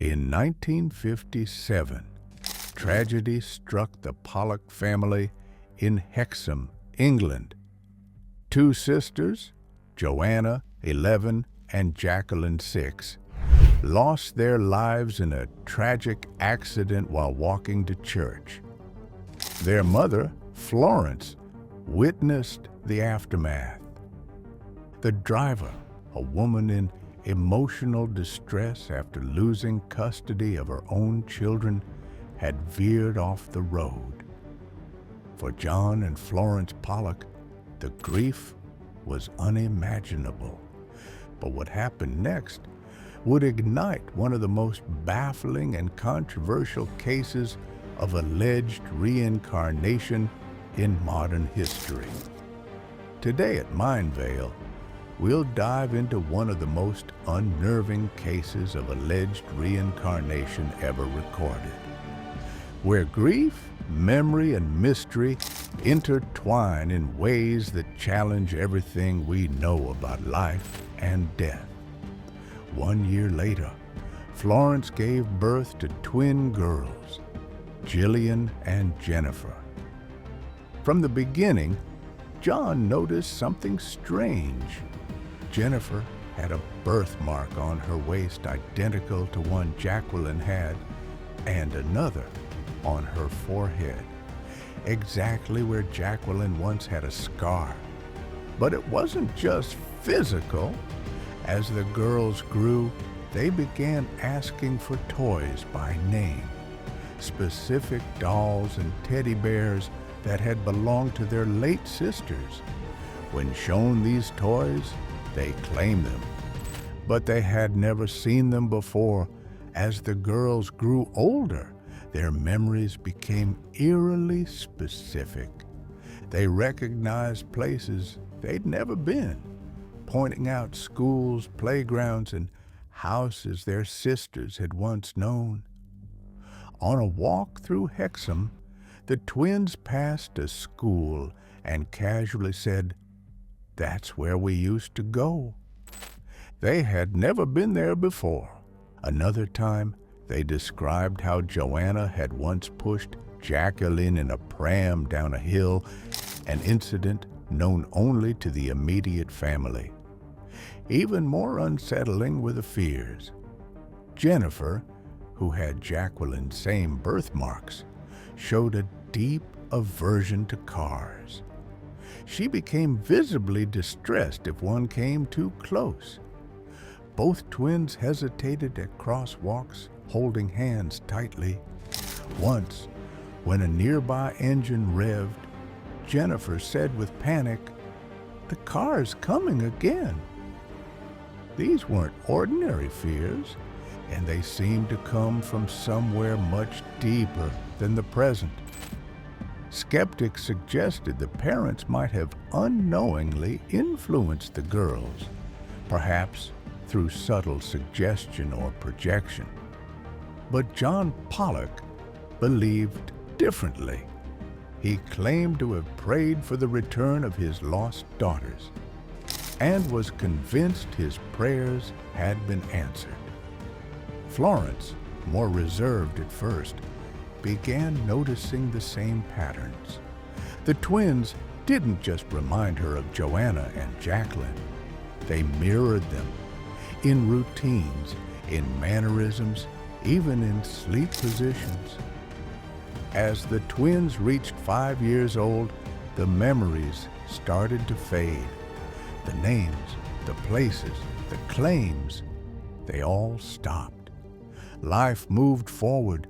In 1957, tragedy struck the Pollock family in Hexham, England. Two sisters, Joanna, 11, and Jacqueline, 6, lost their lives in a tragic accident while walking to church. Their mother, Florence, witnessed the aftermath. The driver, a woman in emotional distress after losing custody of her own children, had veered off the road. For John and Florence Pollock, the grief was unimaginable. But what happened next would ignite one of the most baffling and controversial cases of alleged reincarnation in modern history. Today at Mindvale, we'll dive into one of the most unnerving cases of alleged reincarnation ever recorded, where grief, memory, and mystery intertwine in ways that challenge everything we know about life and death. 1 year later, Florence gave birth to twin girls, Jillian and Jennifer. From the beginning, John noticed something strange. Jennifer had a birthmark on her waist identical to one Jacqueline had, and another on her forehead, exactly where Jacqueline once had a scar. But it wasn't just physical. As the girls grew, they began asking for toys by name, specific dolls and teddy bears that had belonged to their late sisters. When shown these toys, they claimed them, but they had never seen them before. As the girls grew older, their memories became eerily specific. They recognized places they'd never been, pointing out schools, playgrounds, and houses their sisters had once known. On a walk through Hexham, the twins passed a school and casually said, "That's where we used to go." They had never been there before. Another time, they described how Joanna had once pushed Jacqueline in a pram down a hill, an incident known only to the immediate family. Even more unsettling were the fears. Jennifer, who had Jacqueline's same birthmarks, showed a deep aversion to cars. She became visibly distressed if one came too close. Both twins hesitated at crosswalks, holding hands tightly. Once, when a nearby engine revved, Jennifer said with panic, "The car's coming again." These weren't ordinary fears, and they seemed to come from somewhere much deeper than the present. Skeptics suggested the parents might have unknowingly influenced the girls, perhaps through subtle suggestion or projection. But John Pollock believed differently. He claimed to have prayed for the return of his lost daughters and was convinced his prayers had been answered. Florence, more reserved at first, began noticing the same patterns. The twins didn't just remind her of Joanna and Jacqueline. They mirrored them in routines, in mannerisms, even in sleep positions. As the twins reached 5 years old, the memories started to fade. The names, the places, the claims, they all stopped. Life moved forward,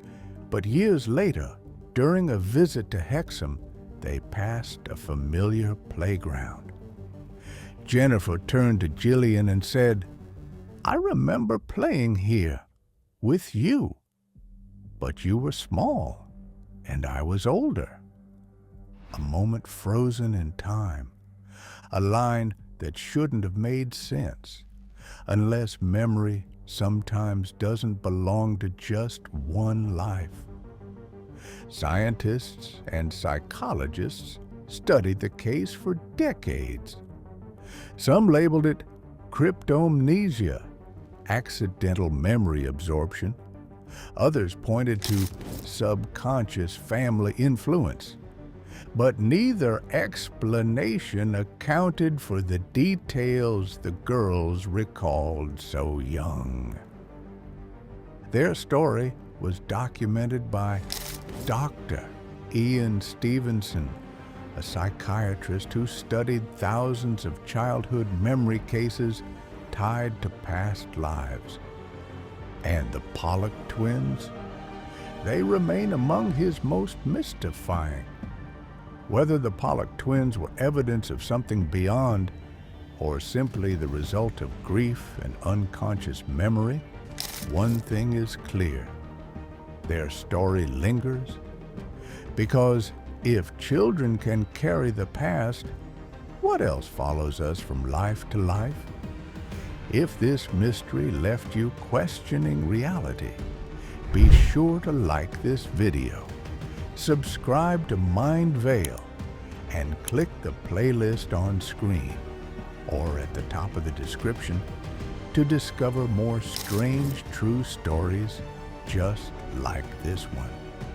but years later, during a visit to Hexham, they passed a familiar playground. Jennifer turned to Jillian and said, "I remember playing here with you, but you were small and I was older." A moment frozen in time, a line that shouldn't have made sense, unless memory sometimes doesn't belong to just one life. Scientists and psychologists studied the case for decades. Some labeled it cryptomnesia, accidental memory absorption, Others pointed to subconscious family influence. But neither explanation accounted for the details the girls recalled so young. Their story was documented by Dr. Ian Stevenson, a psychiatrist who studied thousands of childhood memory cases tied to past lives. And the Pollock twins? They remain among his most mystifying. Whether the Pollock twins were evidence of something beyond, or simply the result of grief and unconscious memory, one thing is clear: their story lingers. Because if children can carry the past, what else follows us from life to life? If this mystery left you questioning reality, be sure to like this video, subscribe to Mind Veil, and click the playlist on screen or at the top of the description to discover more strange true stories just like this one.